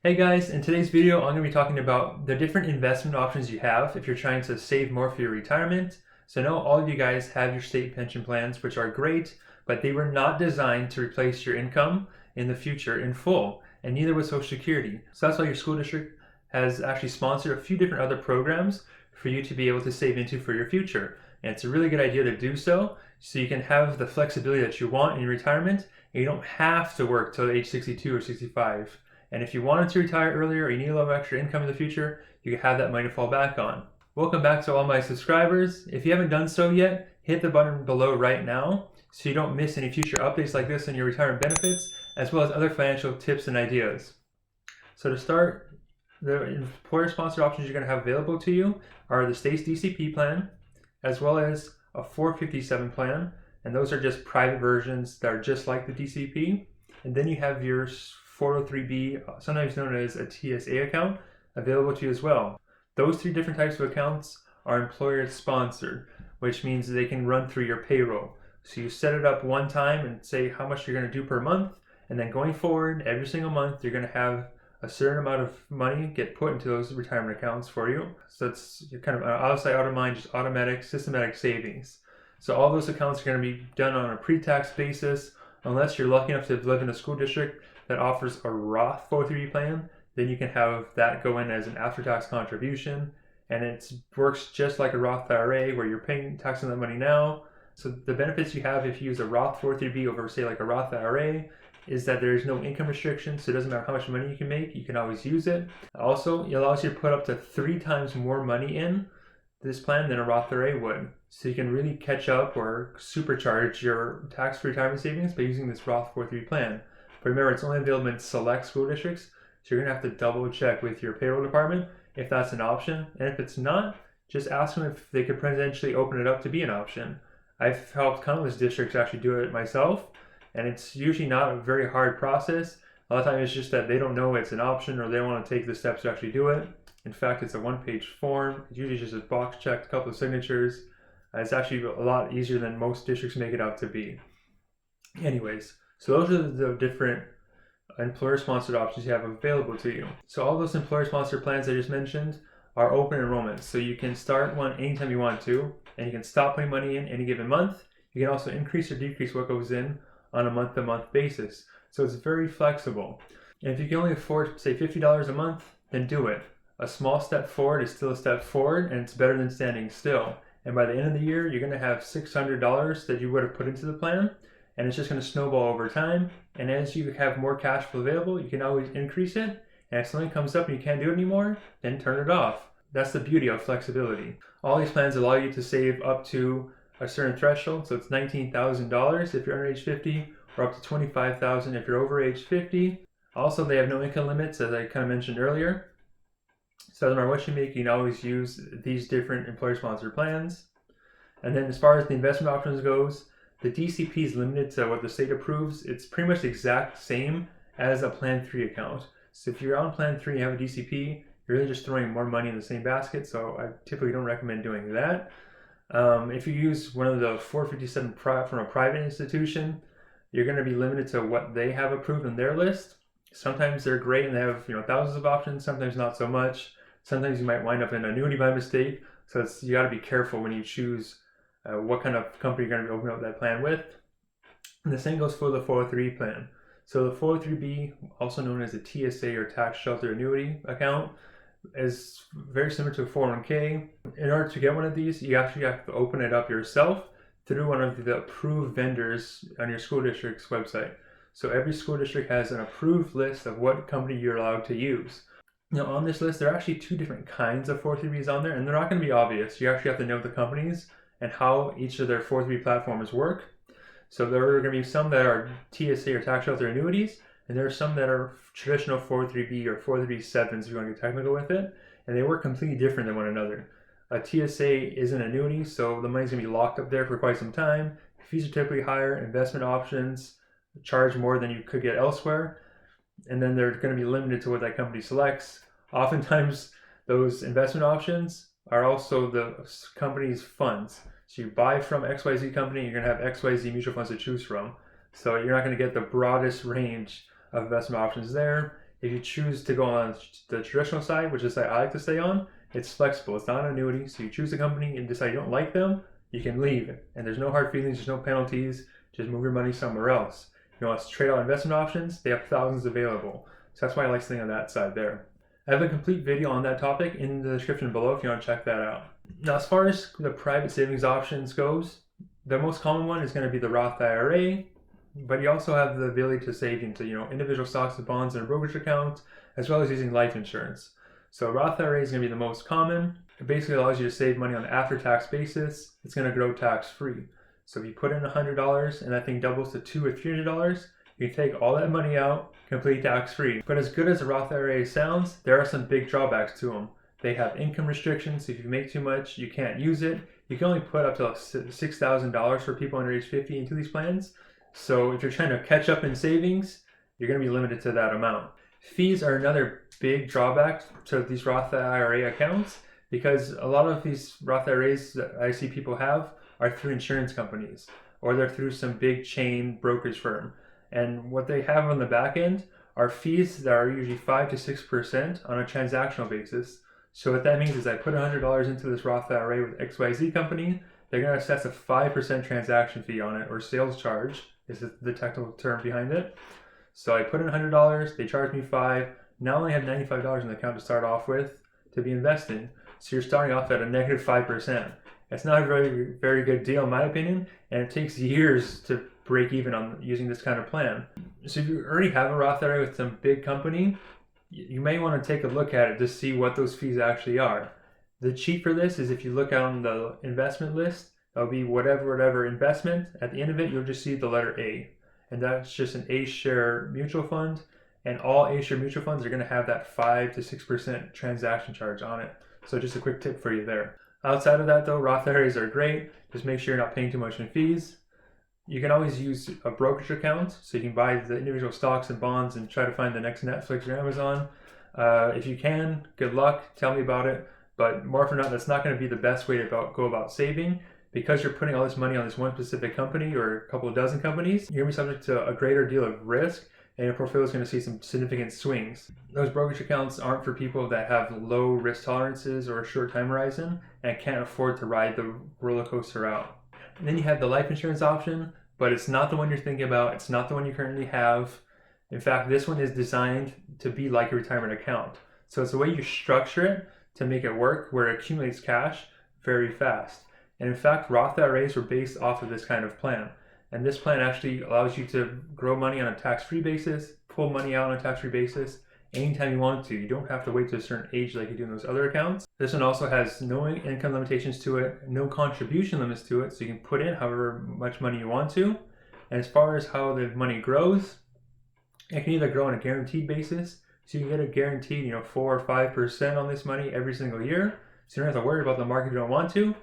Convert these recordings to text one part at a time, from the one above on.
Hey guys, in today's video I'm going to be talking about the different investment options you have if you're trying to save more for your retirement. So I know all of you guys have your state pension plans, which are great, but they were not designed to replace your income in the future in full, and neither was Social Security. So that's why your school district has actually sponsored a few different other programs for you to be able to save into for your future. And it's a really good idea to do so you can have the flexibility that you want in your retirement, and you don't have to work till age 62 or 65. And if you wanted to retire earlier or you need a little extra income in the future, you can have that money to fall back on. Welcome back to all my subscribers. If you haven't done so yet, hit the button below right now so you don't miss any future updates like this on your retirement benefits, as well as other financial tips and ideas. So to start, the employer-sponsored options you're going to have available to you are the state's DCP plan, as well as a 457 plan, and those are just private versions that are just like the DCP. And then you have your 403B, sometimes known as a TSA account, available to you as well. Those three different types of accounts are employer sponsored, which means they can run through your payroll. So you set it up one time and say how much you're going to do per month, and then going forward, every single month, you're going to have a certain amount of money get put into those retirement accounts for you. So it's kind of out of sight, out of mind, just automatic, systematic savings. So all those accounts are going to be done on a pre-tax basis, unless you're lucky enough to live in a school district that offers a Roth 403B plan. Then you can have that go in as an after-tax contribution, and it works just like a Roth IRA where you're paying tax on that money now. So the benefits you have if you use a Roth 403B over, say, like a Roth IRA is that there's no income restriction, so it doesn't matter how much money you can make, you can always use it. Also, it allows you to put up to 3 times more money in this plan than a Roth IRA would. So you can really catch up or supercharge your tax-free retirement savings by using this Roth 403B plan. But remember, it's only available in select school districts, so you're going to have to double check with your payroll department if that's an option. And if it's not, just ask them if they could potentially open it up to be an option. I've helped countless districts actually do it myself, and it's usually not a very hard process. A lot of times it's just that they don't know it's an option or they don't want to take the steps to actually do it. In fact, it's a one-page form. It's usually just a box checked, a couple of signatures. It's actually a lot easier than most districts make it out to be. Anyways, so those are the different employer-sponsored options you have available to you. So all those employer-sponsored plans I just mentioned are open enrollment. So you can start one anytime you want to, and you can stop putting money in any given month. You can also increase or decrease what goes in on a month-to-month basis. So it's very flexible. And if you can only afford, say, $50 a month, then do it. A small step forward is still a step forward, and it's better than standing still. And by the end of the year, you're going to have $600 that you would have put into the plan, and it's just going to snowball over time. And as you have more cash flow available, you can always increase it. And if something comes up and you can't do it anymore, then turn it off. That's the beauty of flexibility. All these plans allow you to save up to a certain threshold, so it's $19,000 if you're under age 50, or up to $25,000 if you're over age 50. Also, they have no income limits, as I kind of mentioned earlier. So no matter what you make, you can always use these different employer-sponsored plans. And then as far as the investment options goes, the DCP is limited to what the state approves. It's pretty much the exact same as a Plan 3 account. So if you're on Plan 3 and you have a DCP, you're really just throwing more money in the same basket, so I typically don't recommend doing that. If you use one of the 457 from a private institution, you're going to be limited to what they have approved on their list. Sometimes they're great and they have thousands of options, sometimes not so much. Sometimes you might wind up in an annuity by mistake, so you got to be careful when you choose what kind of company you're going to be opening up that plan with. And the same goes for the 403 plan. So the 403B, also known as a TSA or tax shelter annuity account, is very similar to a 401k. In order to get one of these, you actually have to open it up yourself through one of the approved vendors on your school district's website. So every school district has an approved list of what company you're allowed to use. Now on this list, there are actually 2 different kinds of 403Bs on there, and they're not going to be obvious. You actually have to know the companies and how each of their 403B platforms work. So there are going to be some that are TSA or tax shelter annuities, and there are some that are traditional 403B or 403B7s if you want to get technical with it, and they work completely different than one another. A TSA is an annuity, so the money's going to be locked up there for quite some time. Fees are typically higher, investment options charge more than you could get elsewhere, and then they're going to be limited to what that company selects. Oftentimes, those investment options are also the company's funds. So you buy from XYZ company, you're going to have XYZ mutual funds to choose from. So you're not going to get the broadest range of investment options there. If you choose to go on the traditional side, which is the side I like to stay on, it's flexible. It's not an annuity. So you choose a company and decide you don't like them, you can leave. And there's no hard feelings, there's no penalties. Just move your money somewhere else. You want to trade out investment options? They have thousands available. So that's why I like staying on that side there. I have a complete video on that topic in the description below if you want to check that out. Now, as far as the private savings options goes, the most common one is going to be the Roth IRA, but you also have the ability to save into individual stocks and bonds in a brokerage account, as well as using life insurance. So Roth IRA is going to be the most common. It basically allows you to save money on an after-tax basis. It's going to grow tax-free. So if you put in $100 and that thing doubles to $200 or $300, you can take all that money out, completely tax-free. But as good as a Roth IRA sounds, there are some big drawbacks to them. They have income restrictions. So if you make too much, you can't use it. You can only put up to $6,000 for people under age 50 into these plans. So if you're trying to catch up in savings, you're going to be limited to that amount. Fees are another big drawback to these Roth IRA accounts, because a lot of these Roth IRAs that I see people have are through insurance companies, or they're through some big chain brokerage firm. And what they have on the back end are fees that are usually 5 to 6% on a transactional basis. So what that means is I put $100 into this Roth IRA with XYZ company, they're going to assess a 5% transaction fee on it, or sales charge is the technical term behind it. So I put in $100, they charge me $5. Now I only have $95 in the account to start off with to be investing. So you're starting off at a negative 5%. It's not a very, very good deal in my opinion, and it takes years to break even on using this kind of plan. So if you already have a Roth IRA with some big company, you may want to take a look at it to see what those fees actually are. The cheat for this is if you look on the investment list, that'll be whatever investment. At the end of it, you'll just see the letter A. And that's just an A-share mutual fund. And all A-share mutual funds are going to have that 5 to 6% transaction charge on it. So just a quick tip for you there. Outside of that though, Roth IRAs are great. Just make sure you're not paying too much in fees. You can always use a brokerage account, so you can buy the individual stocks and bonds and try to find the next Netflix or Amazon. If you can, good luck, tell me about it. But more often than not, that's not going to be the best way to go about saving, because you're putting all this money on this one specific company or a couple of dozen companies. You're going to be subject to a greater deal of risk, and your portfolio is going to see some significant swings. Those brokerage accounts aren't for people that have low risk tolerances or a short time horizon and can't afford to ride the roller coaster out. And then you have the life insurance option, but it's not the one you're thinking about. It's not the one you currently have. In fact, this one is designed to be like a retirement account. So it's the way you structure it to make it work, where it accumulates cash very fast. And in fact, Roth IRAs were based off of this kind of plan. And this plan actually allows you to grow money on a tax-free basis, pull money out on a tax-free basis anytime you want to. You don't have to wait to a certain age like you do in those other accounts. This one also has no income limitations to it, no contribution limits to it, so you can put in however much money you want to. And as far as how the money grows, it can either grow on a guaranteed basis, so you can get a guaranteed 4 or 5% on this money every single year, so you don't have to worry about the market if you don't want to,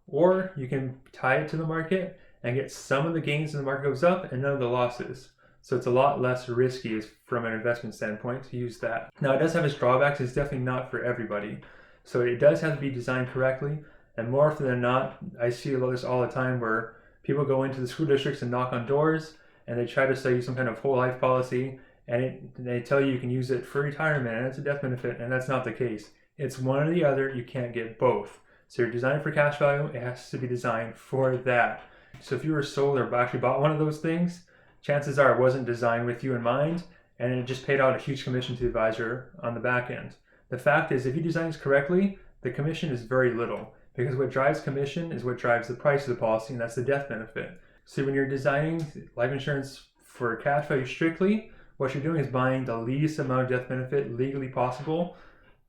or you can tie it to the market and get some of the gains when the market goes up and none of the losses. So it's a lot less risky from an investment standpoint to use that. Now it does have its drawbacks. It's definitely not for everybody. So it does have to be designed correctly. And more often than not, I see this all the time where people go into the school districts and knock on doors and they try to sell you some kind of whole life policy, and they tell you can use it for retirement and it's a death benefit, and that's not the case. It's one or the other. You can't get both. So you're designed for cash value. It has to be designed for that. So if you were sold or actually bought one of those things, chances are it wasn't designed with you in mind, and it just paid out a huge commission to the advisor on the back end. The fact is, if you design this correctly, the commission is very little, because what drives commission is what drives the price of the policy, and that's the death benefit. So when you're designing life insurance for cash value strictly, what you're doing is buying the least amount of death benefit legally possible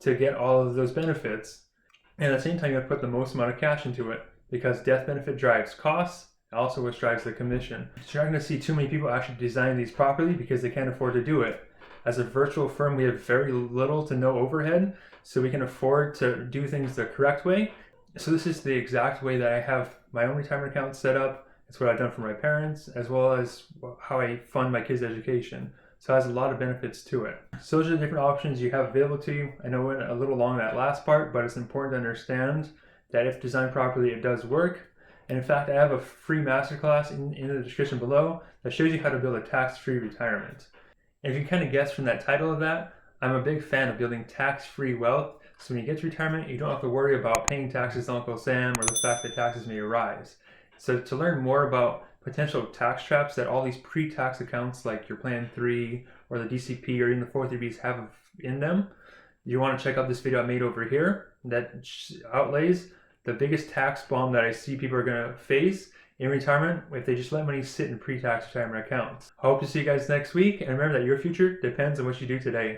to get all of those benefits. And at the same time, you have to put the most amount of cash into it, because death benefit drives costs, also which drives the commission. So you're not going to see too many people actually design these properly because they can't afford to do it. As a virtual firm, we have very little to no overhead, so we can afford to do things the correct way. So this is the exact way that I have my own retirement account set up. It's what I've done for my parents, as well as how I fund my kids' education. So it has a lot of benefits to it. So those are the different options you have available to you. I know we went a little long that last part, but it's important to understand that if designed properly, it does work. And in fact, I have a free masterclass in the description below that shows you how to build a tax-free retirement. And if you kind of guessed from that title of that, I'm a big fan of building tax-free wealth, so when you get to retirement, you don't have to worry about paying taxes to Uncle Sam or the fact that taxes may rise. So to learn more about potential tax traps that all these pre-tax accounts like your Plan 3 or the DCP or even the 403Bs have in them, you want to check out this video I made over here that outlays the biggest tax bomb that I see people are going to face in retirement if they just let money sit in pre-tax retirement accounts. I hope to see you guys next week, and remember that your future depends on what you do today.